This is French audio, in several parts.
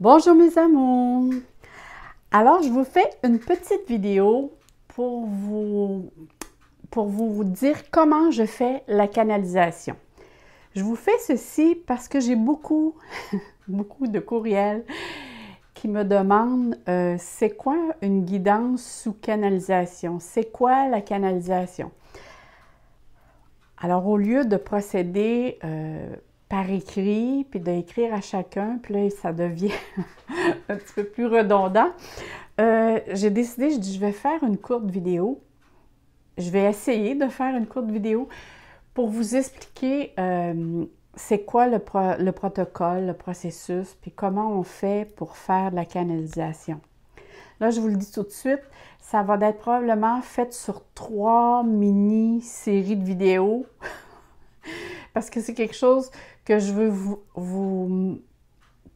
Bonjour mes amours! Alors, je vous fais une petite vidéo pour vous dire comment je fais la canalisation. Je vous fais ceci parce que j'ai beaucoup de courriels qui me demandent c'est quoi une guidance sous canalisation? C'est quoi la canalisation? Alors, au lieu de procéder par écrit, puis d'écrire à chacun, puis là, ça devient un petit peu plus redondant. J'ai décidé, je dis, je vais faire une courte vidéo. Je vais essayer de faire une courte vidéo pour vous expliquer c'est quoi le protocole, le processus, puis comment on fait pour faire de la canalisation. Là, je vous le dis tout de suite, ça va être probablement fait sur 3 mini-séries de vidéos parce que c'est quelque chose que je veux vous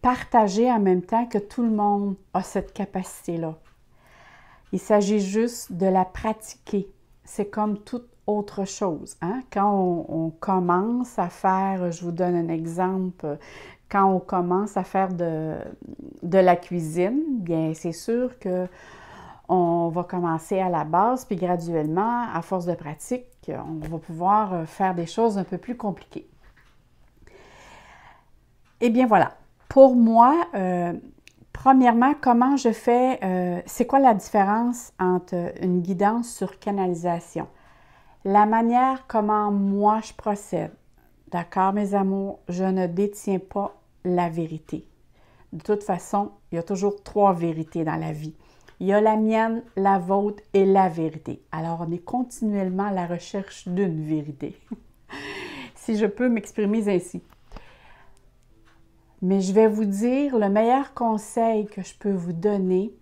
partager en même temps que tout le monde a cette capacité-là. Il s'agit juste de la pratiquer. C'est comme toute autre chose. Hein? Quand on commence à faire, je vous donne un exemple, quand on commence à faire de la cuisine, bien c'est sûr que on va commencer à la base, puis graduellement, à force de pratique, on va pouvoir faire des choses un peu plus compliquées. Eh bien voilà, pour moi, premièrement, comment je fais, c'est quoi la différence entre une guidance sur canalisation? La manière comment moi je procède. D'accord, mes amours, je ne détiens pas la vérité. De toute façon, il y a toujours 3 vérités dans la vie. Il y a la mienne, la vôtre et la vérité. Alors, on est continuellement à la recherche d'une vérité, si je peux m'exprimer ainsi. Mais je vais vous dire, le meilleur conseil que je peux vous donner,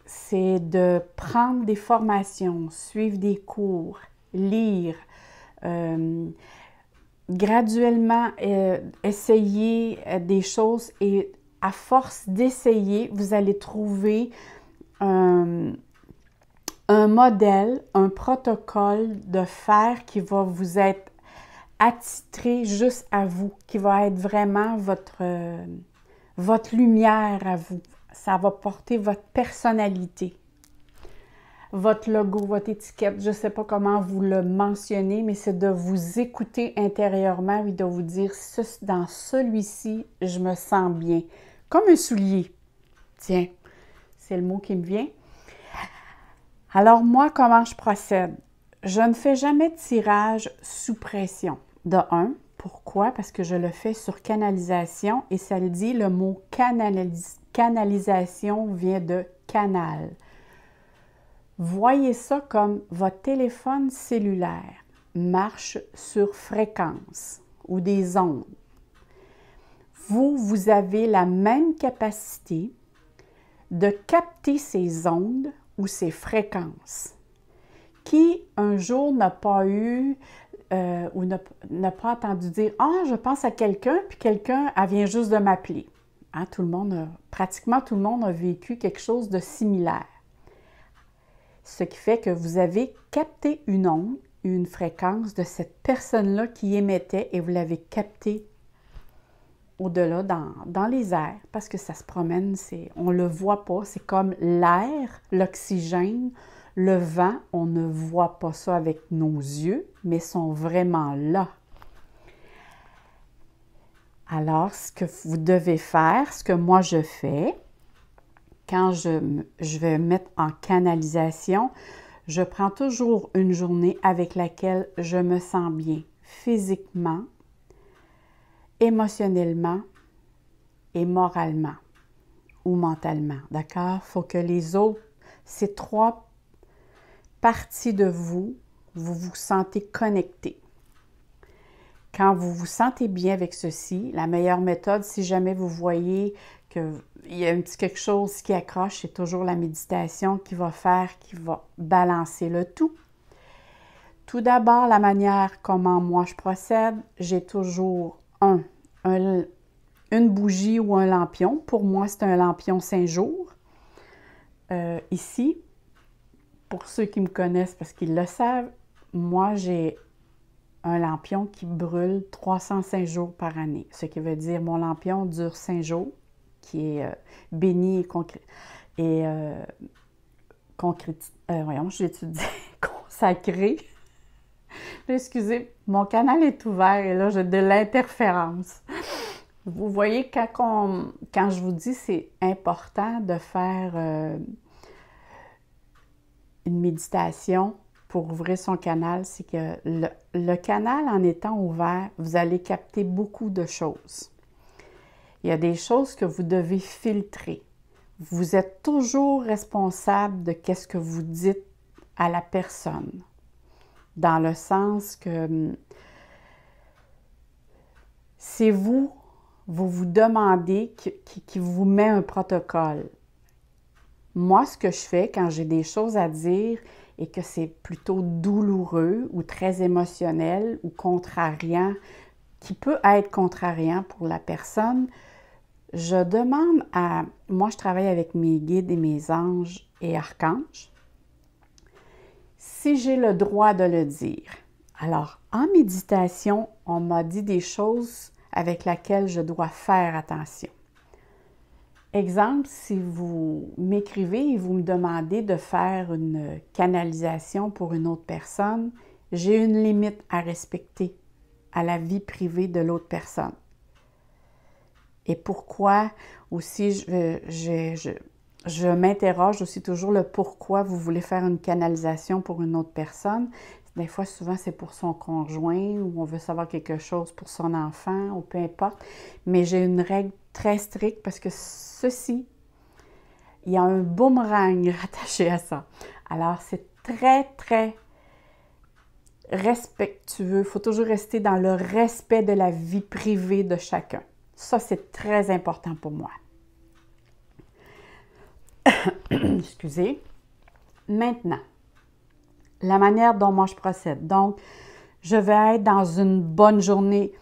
c'est de prendre des formations, suivre des cours, lire, graduellement essayer des choses et à force d'essayer, vous allez trouver un modèle, un protocole de faire qui va vous être attitré juste à vous, qui va être vraiment votre lumière à vous. Ça va porter votre personnalité, votre logo, votre étiquette. Je ne sais pas comment vous le mentionnez, mais c'est de vous écouter intérieurement et de vous dire dans celui-ci, je me sens bien. Comme un soulier. Tiens, c'est le mot qui me vient. Alors moi, comment je procède? Je ne fais jamais de tirage sous pression. De 1, pourquoi? Parce que je le fais sur canalisation et ça le dit, le mot canalisation vient de canal. Voyez ça comme votre téléphone cellulaire marche sur fréquence ou des ondes. Vous avez la même capacité de capter ces ondes ou ces fréquences. Qui un jour n'a pas eu ou n'a pas entendu dire « Ah, je pense à quelqu'un, puis quelqu'un, elle vient juste de m'appeler. » Hein, pratiquement tout le monde a vécu quelque chose de similaire. Ce qui fait que vous avez capté une onde, une fréquence de cette personne-là qui émettait et vous l'avez capté au-delà dans les airs parce que ça se promène, on ne le voit pas, c'est comme l'air, l'oxygène, le vent, on ne voit pas ça avec nos yeux, mais sont vraiment là. Alors, ce que vous devez faire, ce que moi je fais, quand je vais mettre en canalisation, je prends toujours une journée avec laquelle je me sens bien physiquement, émotionnellement et moralement ou mentalement. D'accord? Il faut que ces 3 parties de vous, vous vous sentez connecté. Quand vous vous sentez bien avec ceci, la meilleure méthode, si jamais vous voyez qu'il y a un petit quelque chose qui accroche, c'est toujours la méditation qui va balancer le tout. Tout d'abord, la manière comment moi je procède, j'ai toujours une bougie ou un lampion. Pour moi, c'est un lampion Saint-Jour. Ici, pour ceux qui me connaissent parce qu'ils le savent, moi j'ai un lampion qui brûle 305 jours par année. Ce qui veut dire mon lampion dure 5 jours. qui est béni voyons, je l'étudie, consacré. Excusez, mon canal est ouvert et là, j'ai de l'interférence. Vous voyez, quand je vous dis c'est important de faire une méditation pour ouvrir son canal, c'est que le canal, en étant ouvert, vous allez capter beaucoup de choses. Il y a des choses que vous devez filtrer. Vous êtes toujours responsable de ce que vous dites à la personne. Dans le sens que c'est vous vous demandez qui vous met un protocole. Moi, ce que je fais quand j'ai des choses à dire et que c'est plutôt douloureux ou très émotionnel ou contrariant, qui peut être contrariant pour la personne, je demande à... Moi, je travaille avec mes guides et mes anges et archanges. Si j'ai le droit de le dire. Alors, en méditation, on m'a dit des choses avec lesquelles je dois faire attention. Exemple, si vous m'écrivez et vous me demandez de faire une canalisation pour une autre personne, j'ai une limite à respecter à la vie privée de l'autre personne. Et pourquoi aussi, je m'interroge aussi toujours le pourquoi vous voulez faire une canalisation pour une autre personne. Des fois, souvent, c'est pour son conjoint ou on veut savoir quelque chose pour son enfant ou peu importe. Mais j'ai une règle très stricte parce que ceci, il y a un boomerang rattaché à ça. Alors, c'est très, très respectueux. Il faut toujours rester dans le respect de la vie privée de chacun. Ça, c'est très important pour moi. Excusez. Maintenant, la manière dont moi je procède. Donc, je vais être dans une bonne journée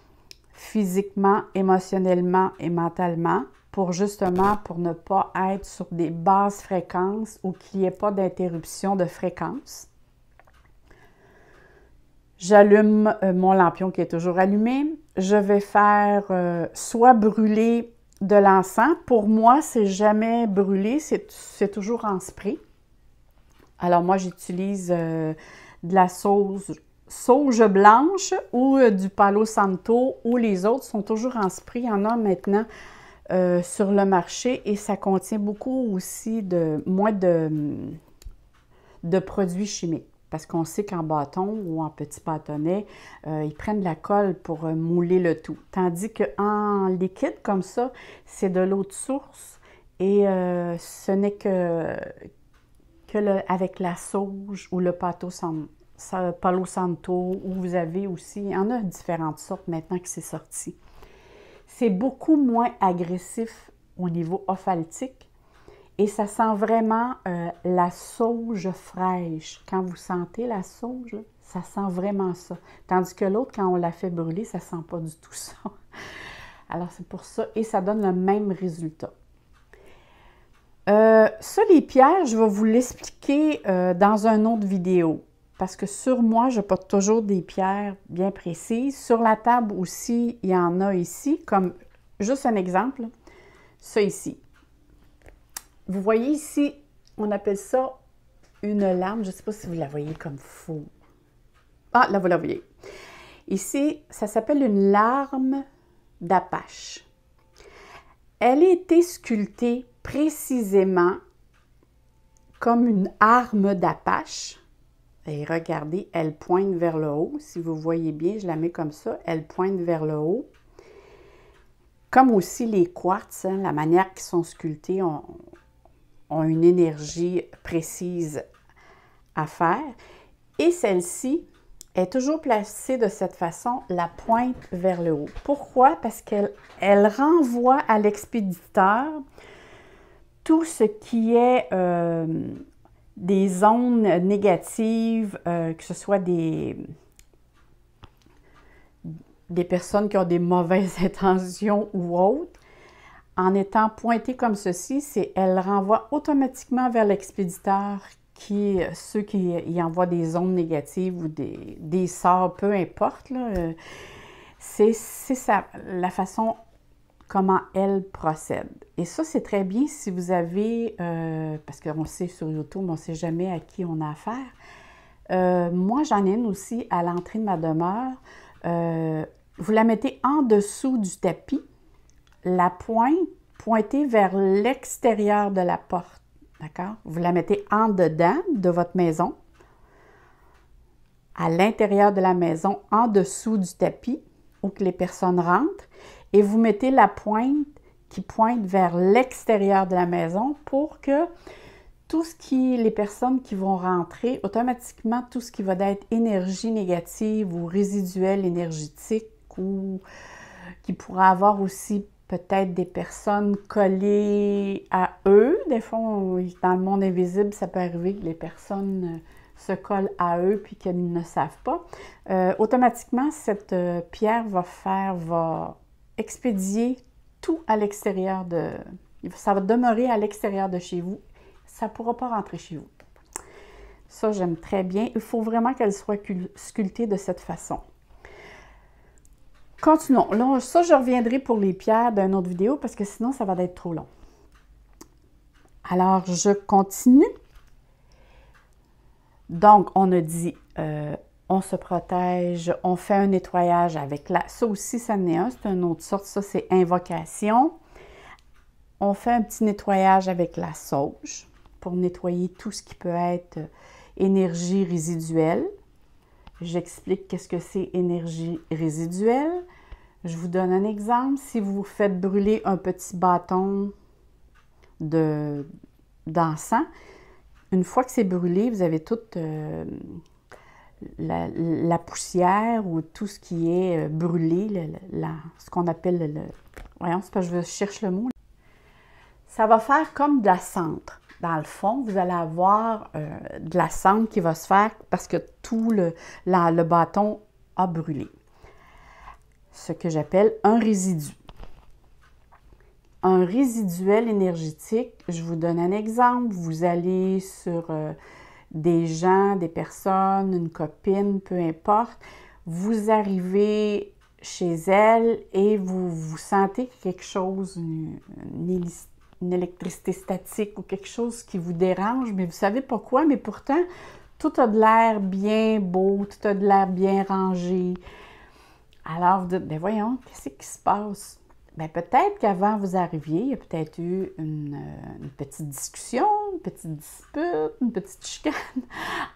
physiquement, émotionnellement et mentalement pour ne pas être sur des basses fréquences ou qu'il n'y ait pas d'interruption de fréquence. J'allume mon lampion qui est toujours allumé. Je vais faire soit brûler de l'encens. Pour moi, c'est jamais brûlé, c'est toujours en spray. Alors moi, j'utilise de la sauge blanche ou du Palo Santo ou les autres sont toujours en spray. Il y en a maintenant sur le marché et ça contient beaucoup aussi moins de produits chimiques. Parce qu'on sait qu'en bâton ou en petit bâtonnet, ils prennent de la colle pour mouler le tout. Tandis qu'en liquide comme ça, c'est de l'eau de source et ce n'est avec la sauge ou le Palo Santo, où vous avez aussi, il y en a différentes sortes maintenant que c'est sorti. C'est beaucoup moins agressif au niveau ophtalmique. Et ça sent vraiment la sauge fraîche. Quand vous sentez la sauge, ça sent vraiment ça. Tandis que l'autre, quand on la fait brûler, ça ne sent pas du tout ça. Alors, c'est pour ça. Et ça donne le même résultat. Ça, les pierres, je vais vous l'expliquer dans une autre vidéo. Parce que sur moi, je porte toujours des pierres bien précises. Sur la table aussi, il y en a ici. Comme juste un exemple, ça ici. Vous voyez ici, on appelle ça une lame. Je ne sais pas si vous la voyez comme faux. Ah, là, vous la voyez. Ici, ça s'appelle une larme d'Apache. Elle a été sculptée précisément comme une arme d'Apache. Et regardez, elle pointe vers le haut. Si vous voyez bien, je la mets comme ça. Elle pointe vers le haut. Comme aussi les quartz, hein, la manière qu'ils sont sculptés ont une énergie précise à faire. Et celle-ci est toujours placée de cette façon, la pointe vers le haut. Pourquoi? Parce qu'elle renvoie à l'expéditeur tout ce qui est des ondes négatives, que ce soit des personnes qui ont des mauvaises intentions ou autres. En étant pointée comme ceci, elle renvoie automatiquement vers l'expéditeur ceux qui y envoient des ondes négatives ou des sorts, peu importe. C'est la façon comment elle procède. Et ça, c'est très bien si vous avez, parce qu'on sait sur YouTube, on ne sait jamais à qui on a affaire. Moi, j'en ai une aussi à l'entrée de ma demeure. Vous la mettez en dessous du tapis, la pointe pointée vers l'extérieur de la porte. D'accord? Vous la mettez en dedans de votre maison, à l'intérieur de la maison, en dessous du tapis, où que les personnes rentrent, et vous mettez la pointe qui pointe vers l'extérieur de la maison pour que les personnes qui vont rentrer, automatiquement, tout ce qui va être énergie négative ou résiduelle énergétique ou qui pourra avoir aussi peut-être des personnes collées à eux. Des fois, dans le monde invisible, ça peut arriver que les personnes se collent à eux puis qu'elles ne savent pas. Automatiquement, cette pierre va expédier tout à l'extérieur ça va demeurer à l'extérieur de chez vous. Ça ne pourra pas rentrer chez vous. Ça, j'aime très bien. Il faut vraiment qu'elle soit sculptée de cette façon. Continuons. Là, ça, je reviendrai pour les pierres d'une autre vidéo parce que sinon, ça va être trop long. Alors, je continue. Donc, on a dit, on se protège, on fait un nettoyage avec ça aussi, ça en est un, c'est une autre sorte. Ça, c'est invocation. On fait un petit nettoyage avec la sauge pour nettoyer tout ce qui peut être énergie résiduelle. J'explique qu'est-ce que c'est énergie résiduelle. Je vous donne un exemple. Si vous faites brûler un petit bâton d'encens, une fois que c'est brûlé, vous avez toute la poussière ou tout ce qui est brûlé, ce qu'on appelle voyons, c'est parce que je cherche le mot. Ça va faire comme de la cendre. Dans le fond, vous allez avoir de la cendre qui va se faire parce que tout le bâton a brûlé. Ce que j'appelle un résidu. Un résiduel énergétique, je vous donne un exemple. Vous allez sur des gens, des personnes, une copine, peu importe. Vous arrivez chez elle et vous sentez quelque chose, une électricité statique ou quelque chose qui vous dérange, mais vous ne savez pas quoi, mais pourtant, tout a de l'air bien beau, tout a de l'air bien rangé. Alors, vous dites, ben voyons, qu'est-ce qui se passe? Bien, peut-être qu'avant vous arriviez, il y a peut-être eu une petite discussion, une petite dispute, une petite chicane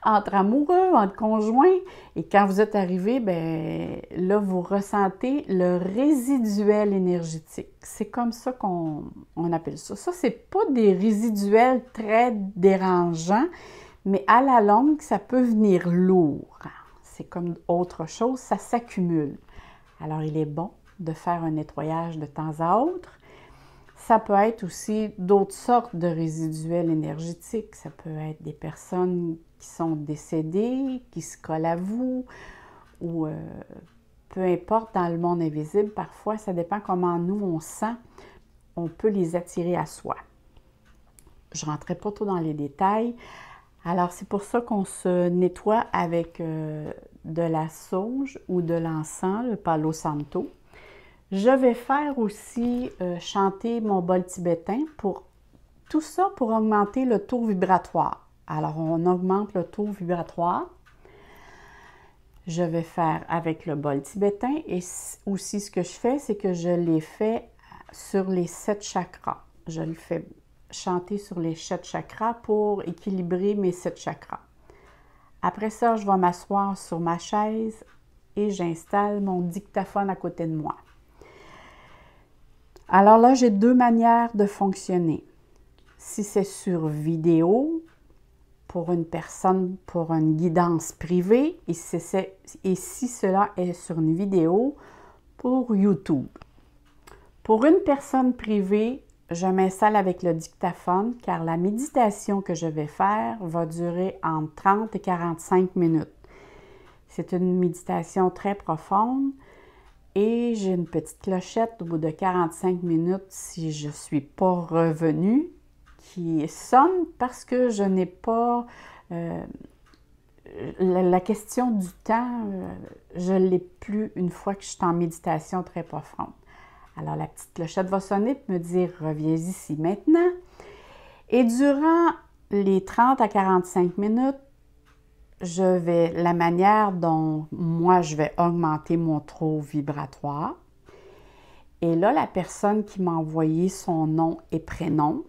entre amoureux, entre conjoints. Et quand vous êtes arrivé, bien là, vous ressentez le résiduel énergétique. C'est comme ça qu'on appelle ça. Ça, c'est pas des résiduels très dérangeants, mais à la longue, ça peut venir lourd. C'est comme autre chose, ça s'accumule. Alors, il est bon de faire un nettoyage de temps à autre. Ça peut être aussi d'autres sortes de résiduels énergétiques. Ça peut être des personnes qui sont décédées, qui se collent à vous, ou peu importe dans le monde invisible. Parfois, ça dépend comment nous, on sent. On peut les attirer à soi. Je ne rentrerai pas trop dans les détails. Alors, c'est pour ça qu'on se nettoie avec de la sauge ou de l'encens, le Palo Santo. Je vais faire aussi chanter mon bol tibétain pour tout ça pour augmenter le taux vibratoire. Alors, on augmente le taux vibratoire. Je vais faire avec le bol tibétain et aussi ce que je fais, c'est que je l'ai fait sur les 7 chakras. Je le fais chanter sur les 7 chakras pour équilibrer mes 7 chakras. Après ça, je vais m'asseoir sur ma chaise et j'installe mon dictaphone à côté de moi. Alors là, j'ai 2 manières de fonctionner. Si c'est sur vidéo, pour une personne, pour une guidance privée, et si cela est sur une vidéo, pour YouTube. Pour une personne privée, je m'installe avec le dictaphone car la méditation que je vais faire va durer entre 30 et 45 minutes. C'est une méditation très profonde. Et j'ai une petite clochette au bout de 45 minutes si je ne suis pas revenue qui sonne parce que je n'ai pas la question du temps, je ne l'ai plus une fois que je suis en méditation très profonde. Alors, la petite clochette va sonner et me dire « Reviens ici maintenant ». Et durant les 30 à 45 minutes, la manière dont moi, je vais augmenter mon taux vibratoire. Et là, la personne qui m'a envoyé son nom et prénom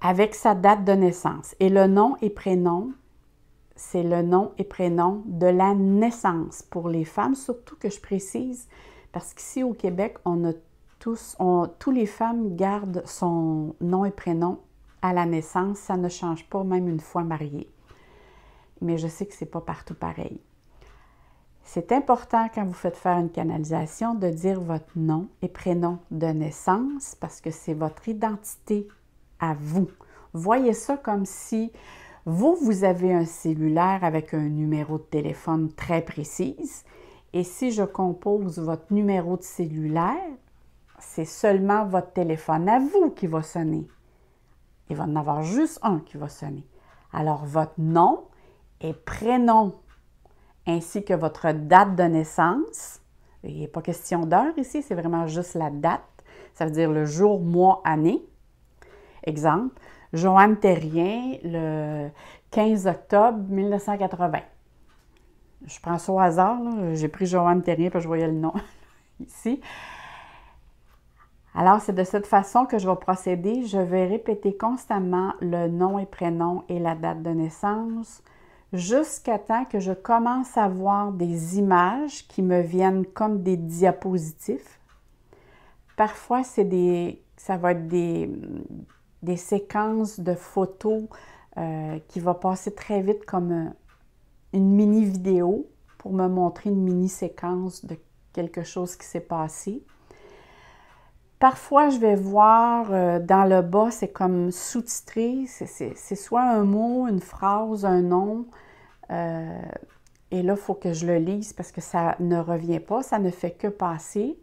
avec sa date de naissance. Et le nom et prénom, c'est le nom et prénom de la naissance pour les femmes, surtout que je précise, parce qu'ici au Québec, tous les femmes gardent son nom et prénom à la naissance. Ça ne change pas, même une fois mariée. Mais je sais que ce n'est pas partout pareil. C'est important quand vous faites faire une canalisation de dire votre nom et prénom de naissance parce que c'est votre identité à vous. Voyez ça comme si vous avez un cellulaire avec un numéro de téléphone très précis et si je compose votre numéro de cellulaire, c'est seulement votre téléphone à vous qui va sonner. Il va en avoir juste un qui va sonner. Alors, votre nom et prénom ainsi que votre date de naissance. Il n'est pas question d'heure ici, c'est vraiment juste la date. Ça veut dire le jour, mois, année. Exemple, Joanne Terrien, le 15 octobre 1980. Je prends ça au hasard, là. J'ai pris Joanne Terrien parce que je voyais le nom ici. Alors, c'est de cette façon que je vais procéder. Je vais répéter constamment le nom et prénom et la date de naissance jusqu'à temps que je commence à voir des images qui me viennent comme des diapositives. Parfois, ça va être des séquences de photos qui vont passer très vite comme une mini-vidéo pour me montrer une mini-séquence de quelque chose qui s'est passé. Parfois, je vais voir dans le bas, c'est comme sous-titré, c'est soit un mot, une phrase, un nom, et là, il faut que je le lise parce que ça ne revient pas, ça ne fait que passer.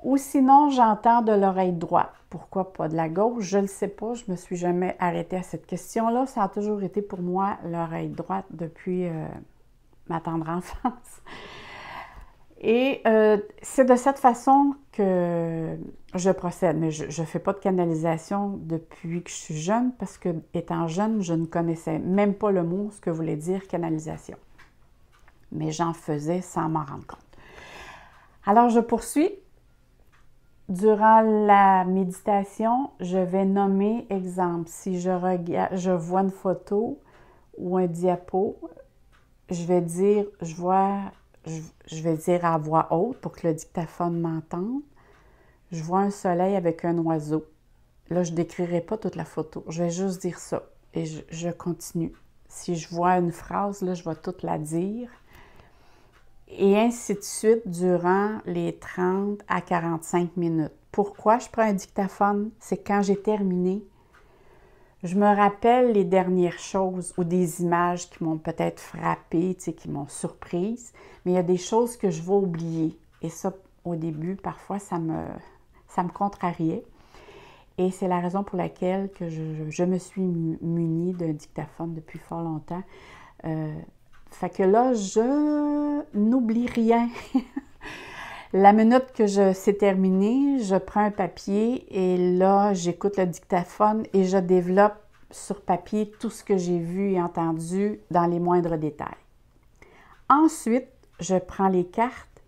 Ou sinon, j'entends de l'oreille droite. Pourquoi pas de la gauche? Je ne le sais pas, je ne me suis jamais arrêtée à cette question-là. Ça a toujours été pour moi l'oreille droite depuis ma tendre enfance. Et c'est de cette façon que je procède. Mais je ne fais pas de canalisation depuis que je suis jeune parce que, étant jeune, je ne connaissais même pas le mot, ce que voulait dire canalisation. Mais j'en faisais sans m'en rendre compte. Alors, je poursuis. Durant la méditation, je vais nommer, exemple, si je vois une photo ou un diapo, je vais dire à voix haute pour que le dictaphone m'entende. Je vois un soleil avec un oiseau. Là, je ne décrirai pas toute la photo. Je vais juste dire ça et je continue. Si je vois une phrase, là, je vais toute la dire. Et ainsi de suite durant les 30 à 45 minutes. Pourquoi je prends un dictaphone? C'est quand j'ai terminé, je me rappelle les dernières choses ou des images qui m'ont peut-être frappée, qui m'ont surprise, mais il y a des choses que je vais oublier. Et ça, au début, parfois, ça me contrariait. Et c'est la raison pour laquelle que je me suis munie d'un dictaphone depuis fort longtemps. Fait que là, je n'oublie rien. La minute que c'est terminé, je prends un papier et là, j'écoute le dictaphone et je développe sur papier tout ce que j'ai vu et entendu dans les moindres détails. Ensuite, je prends les cartes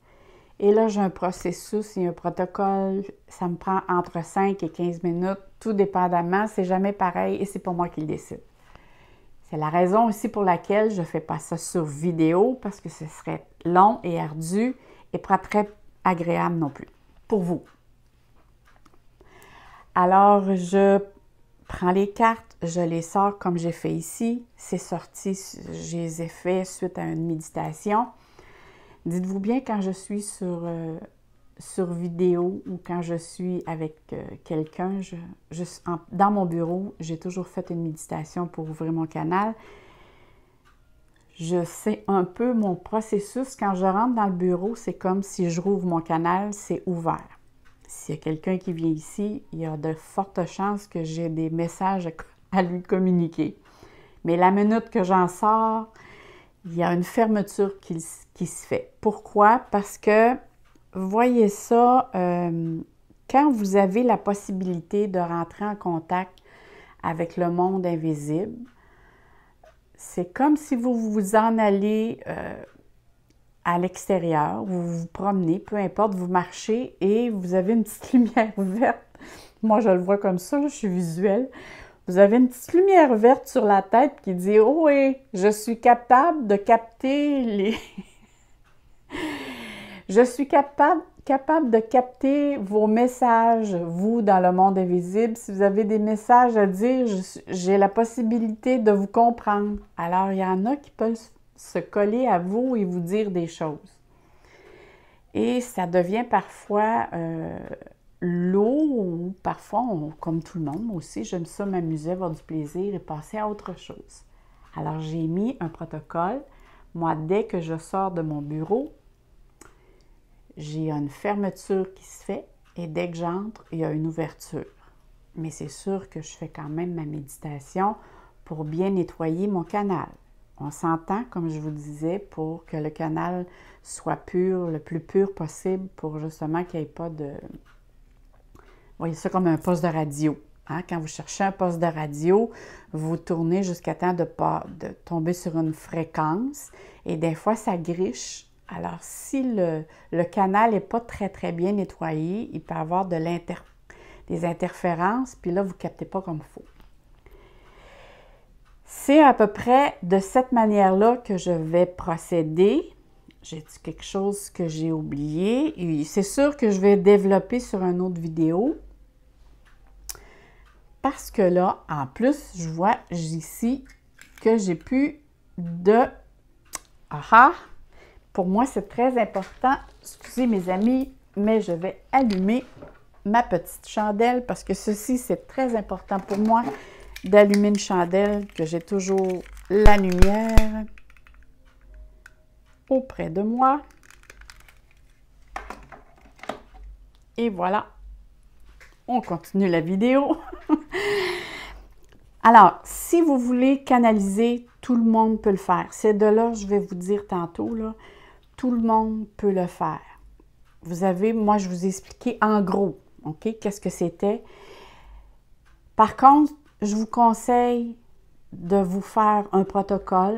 et là, j'ai un processus et un protocole. Ça me prend entre 5 et 15 minutes, tout dépendamment. C'est jamais pareil et c'est pas moi qui le décide. C'est la raison aussi pour laquelle je ne fais pas ça sur vidéo parce que ce serait long et ardu et pas très agréable non plus pour vous. Alors, je prends les cartes, je les sors comme j'ai fait ici. C'est sorti, je les ai fait suite à une méditation. Dites-vous bien quand je suis sur vidéo ou quand je suis avec quelqu'un, dans mon bureau, j'ai toujours fait une méditation pour ouvrir mon canal. Je sais un peu mon processus. Quand je rentre dans le bureau, c'est comme si je rouvre mon canal, c'est ouvert. S'il y a quelqu'un qui vient ici, il y a de fortes chances que j'ai des messages à lui communiquer. Mais la minute que j'en sors, il y a une fermeture qui se fait. Pourquoi? Parce que voyez ça quand vous avez la possibilité de rentrer en contact avec le monde invisible. C'est comme si vous vous en allez à l'extérieur, vous vous promenez, peu importe, vous marchez et vous avez une petite lumière verte. Moi, je le vois comme ça, je suis visuelle. Vous avez une petite lumière verte sur la tête qui dit « Oh oui, je suis capable de capter les... je suis capable de capter vos messages, vous, dans le monde invisible. Si vous avez des messages à dire, j'ai la possibilité de vous comprendre. » Alors, il y en a qui peuvent se coller à vous et vous dire des choses. Et ça devient parfois lourd, ou parfois, comme tout le monde, moi aussi, j'aime ça m'amuser, avoir du plaisir et passer à autre chose. Alors, j'ai mis un protocole. Moi, dès que je sors de mon bureau, j'ai une fermeture qui se fait et dès que j'entre, il y a une ouverture. Mais c'est sûr que je fais quand même ma méditation pour bien nettoyer mon canal. On s'entend, comme je vous disais, pour que le canal soit pur, le plus pur possible, pour justement qu'il n'y ait pas de... Vous voyez ça comme un poste de radio. Hein? Quand vous cherchez un poste de radio, vous tournez jusqu'à temps de tomber sur une fréquence et des fois, ça griche. Alors, si le canal n'est pas très, très bien nettoyé, il peut y avoir des interférences, puis là, vous ne captez pas comme il faut. C'est à peu près de cette manière-là que je vais procéder. J'ai dit quelque chose que j'ai oublié. C'est sûr que je vais développer sur une autre vidéo. Parce que là, en plus, je vois ici que j'ai plus de... Ah! Pour moi, c'est très important. Excusez mes amis, mais je vais allumer ma petite chandelle parce que ceci, c'est très important pour moi d'allumer une chandelle, que j'ai toujours la lumière auprès de moi. Et voilà, on continue la vidéo. Alors, si vous voulez canaliser, tout le monde peut le faire. C'est de là, je vais vous dire tantôt, là, tout le monde peut le faire. Vous avez, moi, je vous ai expliqué en gros, OK, qu'est-ce que c'était. Par contre, je vous conseille de vous faire un protocole,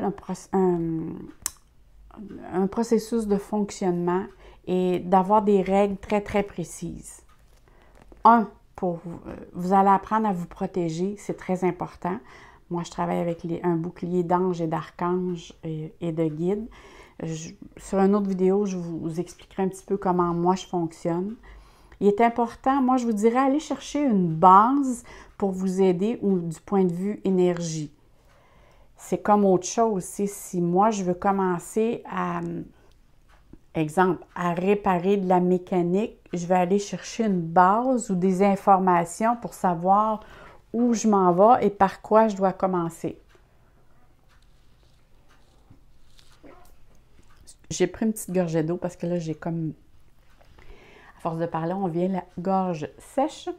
un processus de fonctionnement et d'avoir des règles très, très précises. Vous allez apprendre à vous protéger, c'est très important. Moi, je travaille avec un bouclier d'anges et d'archanges et de guides. Sur une autre vidéo, je vous expliquerai un petit peu comment moi je fonctionne. Il est important, moi je vous dirais, aller chercher une base pour vous aider ou du point de vue énergie. C'est comme autre chose. Si moi je veux commencer exemple, à réparer de la mécanique, je vais aller chercher une base ou des informations pour savoir où je m'en vais et par quoi je dois commencer. J'ai pris une petite gorgée d'eau parce que là, j'ai comme... À force de parler, on vient la gorge sèche.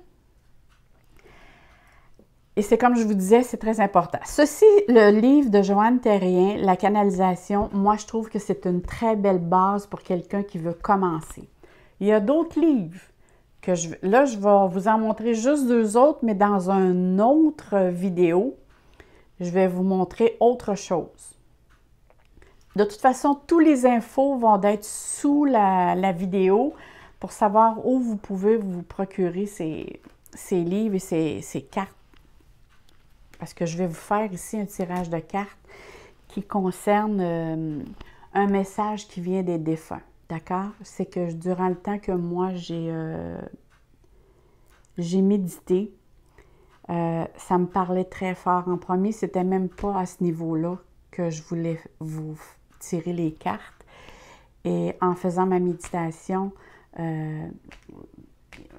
Et c'est comme je vous disais, c'est très important. Ceci, le livre de Joanne Terrien, La canalisation, moi, je trouve que c'est une très belle base pour quelqu'un qui veut commencer. Il y a d'autres livres que là, je vais vous en montrer juste 2 autres, mais dans une autre vidéo, je vais vous montrer autre chose. De toute façon, tous les infos vont être sous la vidéo pour savoir où vous pouvez vous procurer ces livres et ces cartes. Parce que je vais vous faire ici un tirage de cartes qui concerne un message qui vient des défunts. D'accord? C'est que durant le temps que moi, j'ai médité, ça me parlait très fort. En premier, c'était même pas à ce niveau-là que je voulais vous tirer les cartes. Et en faisant ma méditation,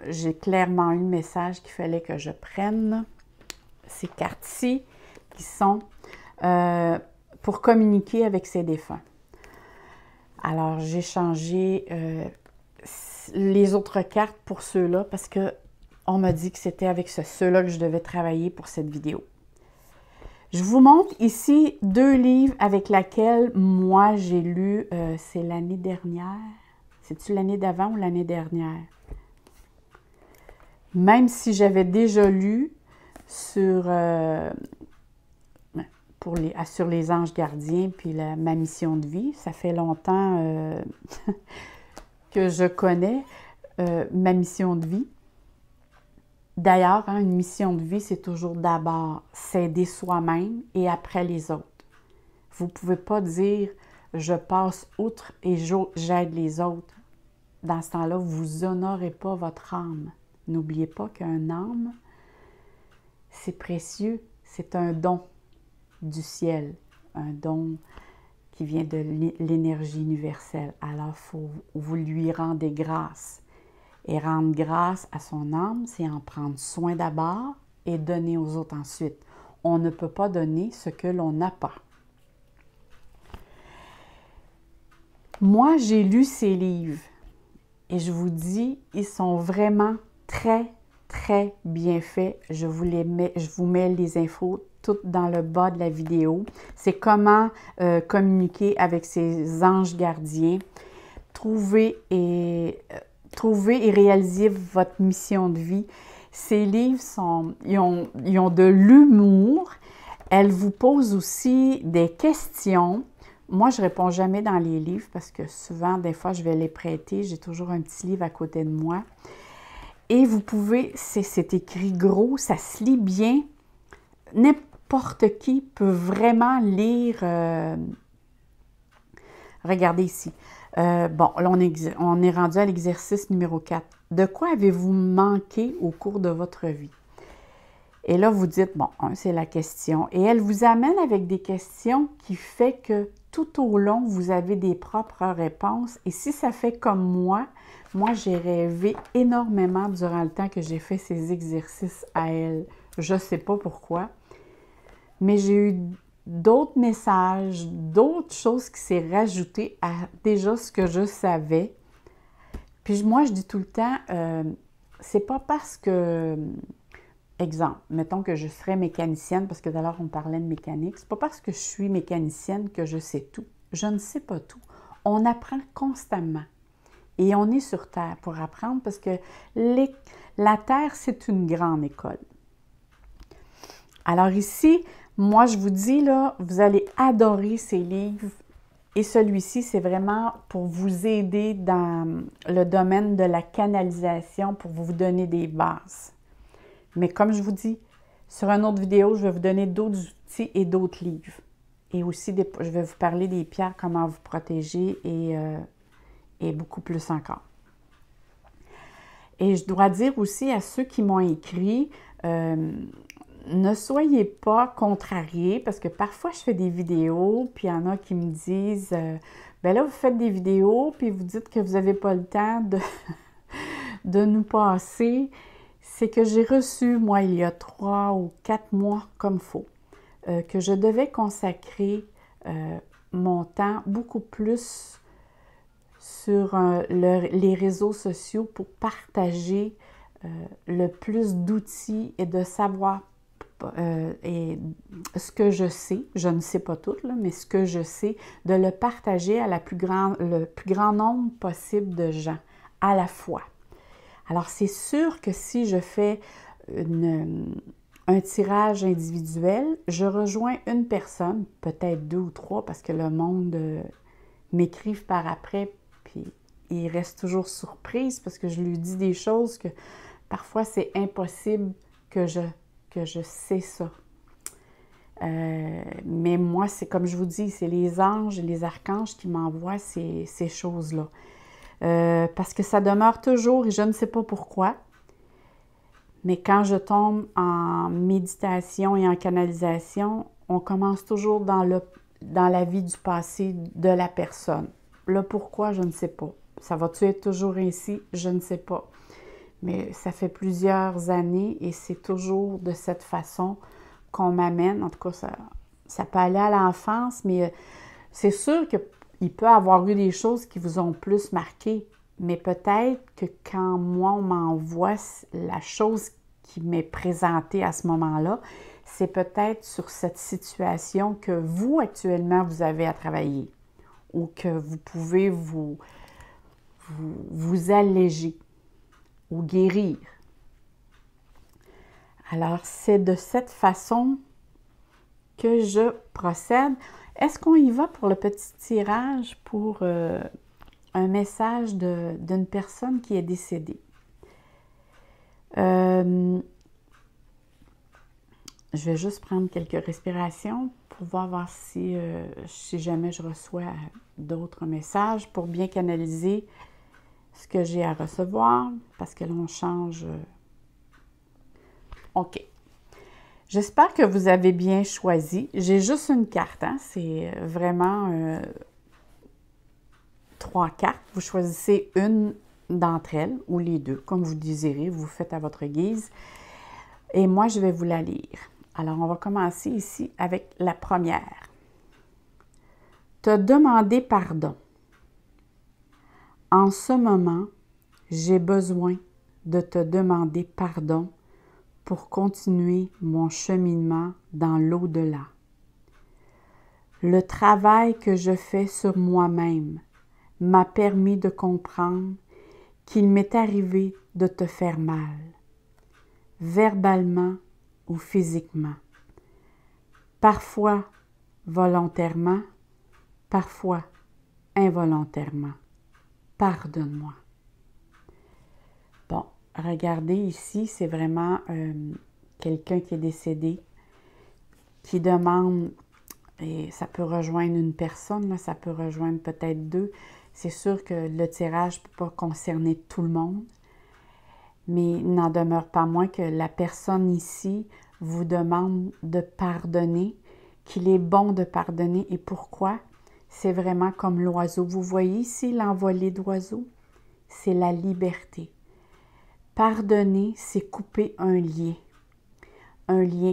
j'ai clairement eu le message qu'il fallait que je prenne ces cartes-ci qui sont pour communiquer avec ces défunts. Alors, j'ai changé les autres cartes pour ceux-là parce qu'on m'a dit que c'était avec ceux-là que je devais travailler pour cette vidéo. Je vous montre ici 2 livres avec lesquels moi j'ai lu, c'est l'année dernière, C'est-tu l'année d'avant ou l'année dernière? Même si j'avais déjà lu sur, sur les anges gardiens puis ma mission de vie, ça fait longtemps que je connais ma mission de vie. D'ailleurs, hein, une mission de vie, c'est toujours d'abord s'aider soi-même et après les autres. Vous ne pouvez pas dire « je passe outre et j'aide les autres ». Dans ce temps-là, vous n'honorez pas votre âme. N'oubliez pas qu'un âme, c'est précieux, c'est un don du ciel, un don qui vient de l'énergie universelle. Alors, vous lui rendez grâce. Et rendre grâce à son âme, c'est en prendre soin d'abord et donner aux autres ensuite. On ne peut pas donner ce que l'on n'a pas. Moi, j'ai lu ces livres et je vous dis, ils sont vraiment très, très bien faits. Je vous mets les infos toutes dans le bas de la vidéo. C'est comment communiquer avec ces anges gardiens. Trouver et réaliser votre mission de vie. Ces livres ils ont de l'humour. Elles vous posent aussi des questions. Moi, je ne réponds jamais dans les livres parce que souvent, des fois, je vais les prêter. J'ai toujours un petit livre à côté de moi. Et vous pouvez, c'est écrit gros, ça se lit bien. N'importe qui peut vraiment lire. Regardez ici. Bon, là, on est rendu à l'exercice numéro 4. De quoi avez-vous manqué au cours de votre vie? Et là, vous dites, bon, c'est la question. Et elle vous amène avec des questions qui fait que tout au long, vous avez des propres réponses. Et si ça fait comme moi, j'ai rêvé énormément durant le temps que j'ai fait ces exercices à elle. Je ne sais pas pourquoi, mais j'ai eu d'autres messages, d'autres choses qui s'est rajoutées à déjà ce que je savais. Puis moi, je dis tout le temps, c'est pas parce que, exemple, mettons que je serais mécanicienne, parce que d'alors on parlait de mécanique, c'est pas parce que je suis mécanicienne que je sais tout. Je ne sais pas tout. On apprend constamment. Et on est sur Terre pour apprendre parce que la Terre, c'est une grande école. Alors ici, moi, je vous dis, là, vous allez adorer ces livres. Et celui-ci, c'est vraiment pour vous aider dans le domaine de la canalisation, pour vous donner des bases. Mais comme je vous dis, sur une autre vidéo, je vais vous donner d'autres outils et d'autres livres. Et aussi, je vais vous parler des pierres, comment vous protéger et beaucoup plus encore. Et je dois dire aussi à ceux qui m'ont écrit, ne soyez pas contrariés parce que parfois je fais des vidéos, puis il y en a qui me disent ben là, vous faites des vidéos, puis vous dites que vous n'avez pas le temps de nous passer. C'est que j'ai reçu, moi, il y a 3 ou 4 mois comme faux, que je devais consacrer mon temps beaucoup plus sur les réseaux sociaux pour partager le plus d'outils et de savoir et ce que je sais, je ne sais pas tout, là, mais ce que je sais, de le partager à le plus grand nombre possible de gens à la fois. Alors, c'est sûr que si je fais un tirage individuel, je rejoins une personne, peut-être 2 ou 3, parce que le monde m'écrive par après, puis il reste toujours surprise parce que je lui dis des choses que parfois c'est impossible que je sais ça. Mais moi, c'est comme je vous dis, c'est les anges et les archanges qui m'envoient ces choses-là. Parce que ça demeure toujours, et je ne sais pas pourquoi, mais quand je tombe en méditation et en canalisation, on commence toujours dans la vie du passé de la personne. Là, pourquoi, je ne sais pas. Ça va-tu être toujours ainsi? Je ne sais pas. Mais ça fait plusieurs années et c'est toujours de cette façon qu'on m'amène. En tout cas, ça peut aller à l'enfance, mais c'est sûr qu'il peut y avoir eu des choses qui vous ont plus marqué. Mais peut-être que quand moi, on m'envoie la chose qui m'est présentée à ce moment-là, c'est peut-être sur cette situation que vous, actuellement, vous avez à travailler ou que vous pouvez vous vous alléger ou guérir. Alors, c'est de cette façon que je procède. Est-ce qu'on y va pour le petit tirage pour un message d'une personne qui est décédée? Je vais juste prendre quelques respirations pour voir si jamais je reçois d'autres messages pour bien canaliser ce que j'ai à recevoir, parce que là, on change. OK. J'espère que vous avez bien choisi. J'ai juste une carte, hein? C'est vraiment 3 cartes. Vous choisissez une d'entre elles ou les deux, comme vous désirez. Vous faites à votre guise. Et moi, je vais vous la lire. Alors, on va commencer ici avec la première. Te demander pardon. En ce moment, j'ai besoin de te demander pardon pour continuer mon cheminement dans l'au-delà. Le travail que je fais sur moi-même m'a permis de comprendre qu'il m'est arrivé de te faire mal, verbalement ou physiquement, parfois volontairement, parfois involontairement. Pardonne-moi. Bon, regardez ici, c'est vraiment quelqu'un qui est décédé, qui demande, et ça peut rejoindre une personne, là, ça peut rejoindre peut-être deux. C'est sûr que le tirage ne peut pas concerner tout le monde, mais il n'en demeure pas moins que la personne ici vous demande de pardonner, qu'il est bon de pardonner. Et pourquoi? C'est vraiment comme l'oiseau. Vous voyez ici l'envolée d'oiseaux? C'est la liberté. Pardonner, c'est couper un lien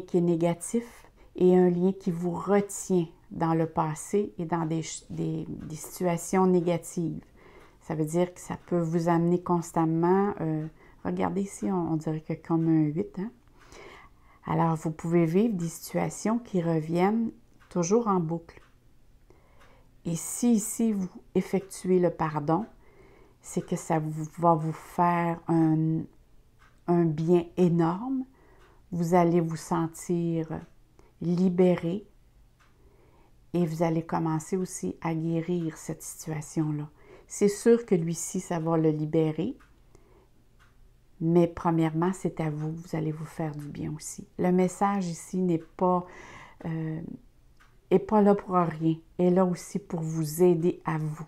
qui est négatif et un lien qui vous retient dans le passé et dans des situations négatives. Ça veut dire que ça peut vous amener constamment, regardez ici, on dirait que comme un 8, hein? Alors, vous pouvez vivre des situations qui reviennent toujours en boucle. Et si ici, vous effectuez le pardon, c'est que ça va vous faire un bien énorme. Vous allez vous sentir libéré et vous allez commencer aussi à guérir cette situation-là. C'est sûr que lui-ci, ça va le libérer, mais premièrement, c'est à vous. Vous allez vous faire du bien aussi. Le message ici n'est pas là pour rien, est là aussi pour vous aider à vous.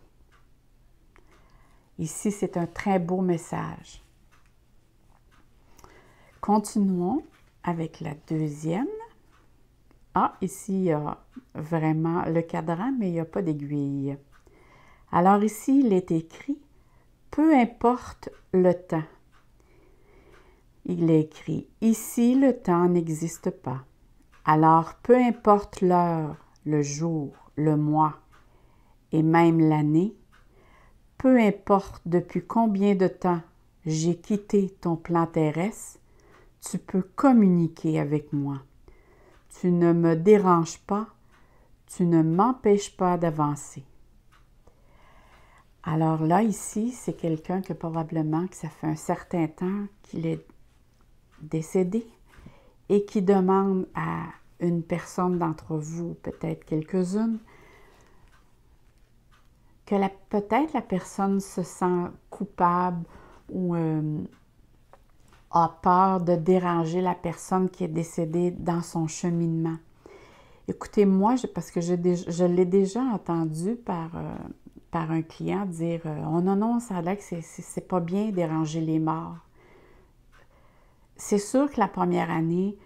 Ici, c'est un très beau message. Continuons avec la deuxième. Ah, ici, il y a vraiment le cadran, mais il n'y a pas d'aiguille. Alors ici, il est écrit « Peu importe le temps ». Il est écrit « Ici, le temps n'existe pas. Alors, peu importe l'heure, le jour, le mois et même l'année, peu importe depuis combien de temps j'ai quitté ton plan terrestre, tu peux communiquer avec moi. Tu ne me déranges pas, tu ne m'empêches pas d'avancer. » Alors là, ici, c'est quelqu'un que probablement que ça fait un certain temps qu'il est décédé et qui demande à une personne d'entre vous, peut-être quelques-unes, que peut-être la personne se sent coupable ou a peur de déranger la personne qui est décédée dans son cheminement. Écoutez, moi, parce que je l'ai déjà entendu par un client dire « Oh non, non, ça a l'air que c'est pas bien déranger les morts. » C'est sûr que la première année,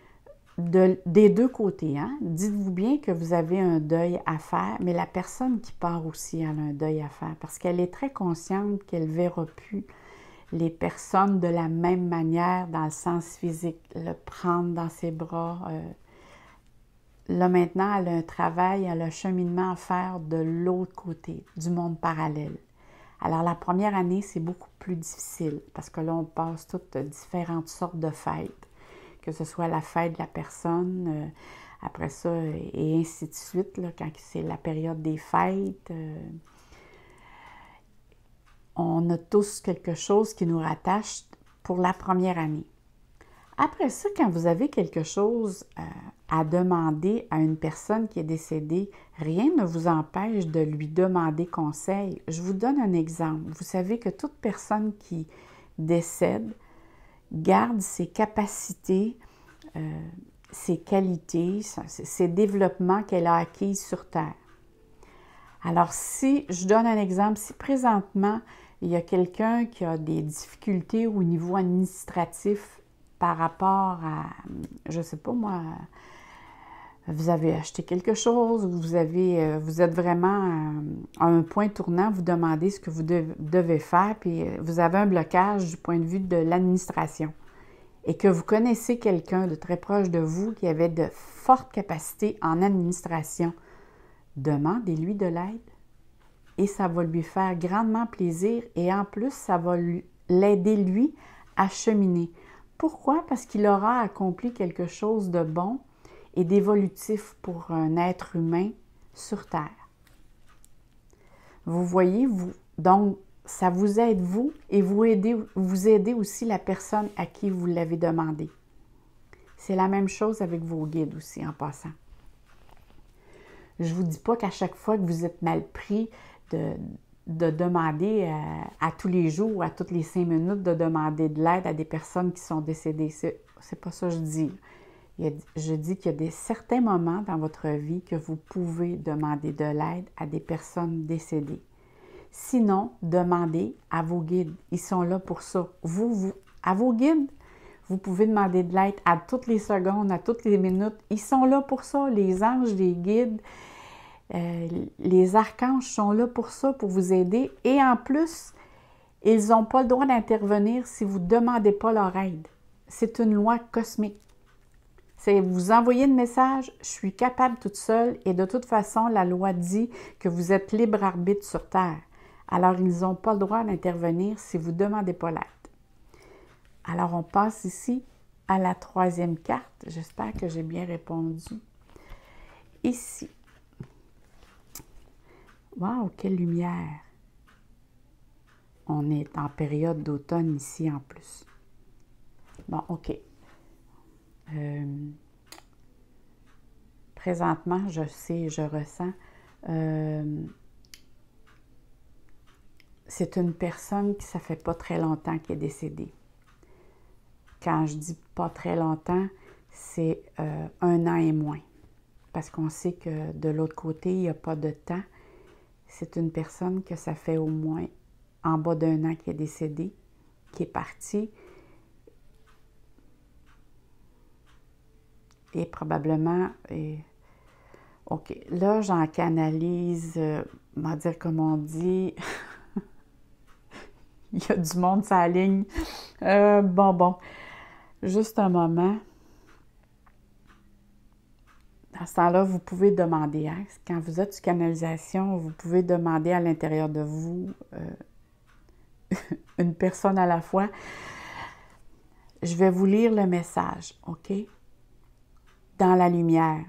des deux côtés, hein, dites-vous bien que vous avez un deuil à faire, mais la personne qui part aussi, elle a un deuil à faire parce qu'elle est très consciente qu'elle ne verra plus les personnes de la même manière dans le sens physique, le prendre dans ses bras. Là, maintenant, elle a un travail, elle a un cheminement à faire de l'autre côté, du monde parallèle. Alors, la première année, c'est beaucoup plus difficile parce que là, on passe toutes différentes sortes de fêtes, que ce soit la fête de la personne, après ça, et ainsi de suite, là, quand c'est la période des fêtes. On a tous quelque chose qui nous rattache pour la première année. Après ça, quand vous avez quelque chose à demander à une personne qui est décédée, rien ne vous empêche de lui demander conseil. Je vous donne un exemple. Vous savez que toute personne qui décède garde ses capacités, ses qualités, ses développements qu'elle a acquis sur Terre. Alors, si je donne un exemple, si présentement, il y a quelqu'un qui a des difficultés au niveau administratif par rapport à, je ne sais pas moi, vous avez acheté quelque chose, vous êtes vraiment à un point tournant, vous demandez ce que vous devez faire, puis vous avez un blocage du point de vue de l'administration et que vous connaissez quelqu'un de très proche de vous qui avait de fortes capacités en administration, demandez-lui de l'aide et ça va lui faire grandement plaisir et en plus, ça va l'aider lui à cheminer. Pourquoi? Parce qu'il aura accompli quelque chose de bon et d'évolutif pour un être humain sur Terre. Vous voyez, donc, ça vous aide vous et vous aidez aussi la personne à qui vous l'avez demandé. C'est la même chose avec vos guides aussi, en passant. Je ne vous dis pas qu'à chaque fois que vous êtes mal pris de demander à tous les jours ou à toutes les 5 minutes de demander de l'aide à des personnes qui sont décédées. C'est pas ça que je dis. Je dis qu'il y a certains moments dans votre vie que vous pouvez demander de l'aide à des personnes décédées. Sinon, demandez à vos guides. Ils sont là pour ça. À vos guides, vous pouvez demander de l'aide à toutes les secondes, à toutes les minutes. Ils sont là pour ça. Les anges, les guides, les archanges sont là pour ça, pour vous aider. Et en plus, ils n'ont pas le droit d'intervenir si vous ne demandez pas leur aide. C'est une loi cosmique. C'est vous envoyez le message, je suis capable toute seule et de toute façon, la loi dit que vous êtes libre arbitre sur Terre. Alors, ils n'ont pas le droit d'intervenir si vous ne demandez pas l'aide. Alors, on passe ici à la 3e carte. J'espère que j'ai bien répondu. Ici. Wow, quelle lumière! On est en période d'automne ici en plus. Bon, OK. Présentement, je sais, je ressens, c'est une personne qui ça fait pas très longtemps qui est décédée. Quand je dis pas très longtemps, c'est 1 an et moins. Parce qu'on sait que de l'autre côté, il n'y a pas de temps. C'est une personne que ça fait au moins en bas d'1 an qui est décédée, qui est partie. Et probablement, OK, là, j'en canalise, on va dire comme on dit, il y a du monde sur la ligne. Bon, juste un moment. À ce temps-là, vous pouvez demander, hein, quand vous êtes sur canalisation, vous pouvez demander à l'intérieur de vous, une personne à la fois. Je vais vous lire le message, OK? Dans la lumière.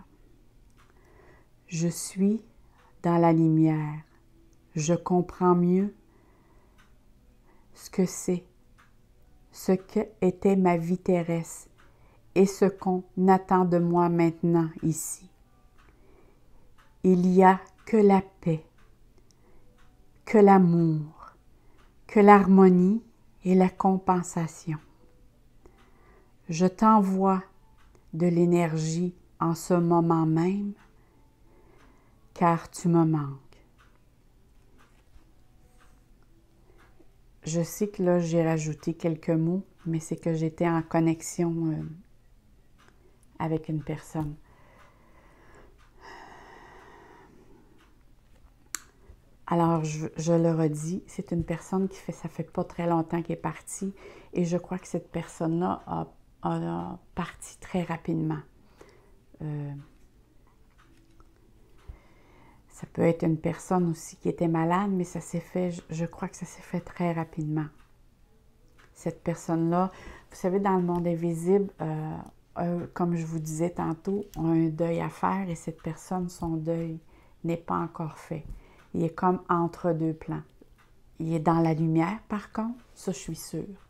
Je suis dans la lumière. Je comprends mieux ce que c'est, ce qu'était ma vie terrestre et ce qu'on attend de moi maintenant ici. Il n'y a que la paix, que l'amour, que l'harmonie et la compensation. Je t'envoie de l'énergie en ce moment même, car tu me manques. Je sais que là, j'ai rajouté quelques mots, mais c'est que j'étais en connexion avec une personne. Alors, je le redis, c'est une personne ça fait pas très longtemps qu'elle est partie et je crois que cette personne-là a parti très rapidement. Ça peut être une personne aussi qui était malade, mais ça s'est fait, je crois que ça s'est fait très rapidement. Cette personne-là, vous savez, dans le monde invisible, comme je vous disais tantôt, a un deuil à faire et cette personne, son deuil n'est pas encore fait. Il est comme entre deux plans. il est dans la lumière, par contre, ça, je suis sûre.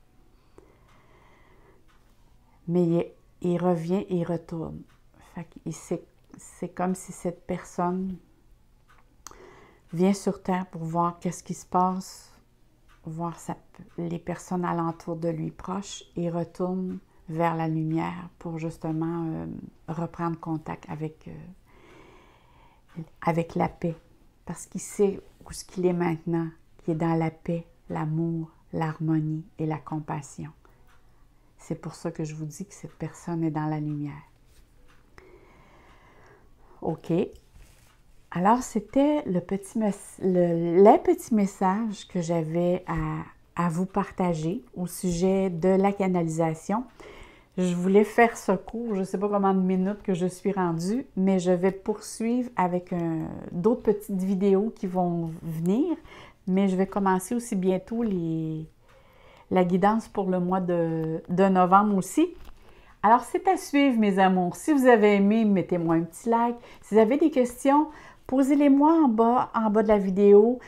Mais il revient et il retourne. Fait que c'est comme si cette personne vient sur Terre pour voir qu'est-ce qui se passe, voir les personnes alentour de lui proches et retourne vers la lumière pour justement reprendre contact avec la paix. Parce qu'il sait où ce qu'il est maintenant, qu'il est dans la paix, l'amour, l'harmonie et la compassion. C'est pour ça que je vous dis que cette personne est dans la lumière. OK. Alors, c'était les petits messages que j'avais à vous partager au sujet de la canalisation. Je voulais faire ce cours, je ne sais pas combien de minutes que je suis rendue, mais je vais poursuivre avec d'autres petites vidéos qui vont venir, mais je vais commencer aussi bientôt la guidance pour le mois de novembre aussi. Alors, c'est à suivre, mes amours. Si vous avez aimé, mettez-moi un petit like. Si vous avez des questions, posez-les-moi en bas de la vidéo.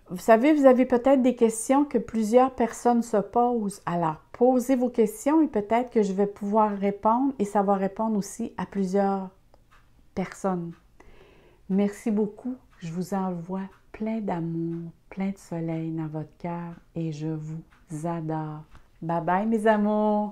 Vous savez, vous avez peut-être des questions que plusieurs personnes se posent. Alors, posez vos questions et peut-être que je vais pouvoir répondre et ça va répondre aussi à plusieurs personnes. Merci beaucoup. Je vous envoie plein d'amour, plein de soleil dans votre cœur et je vous adore. Bye bye, mes amours!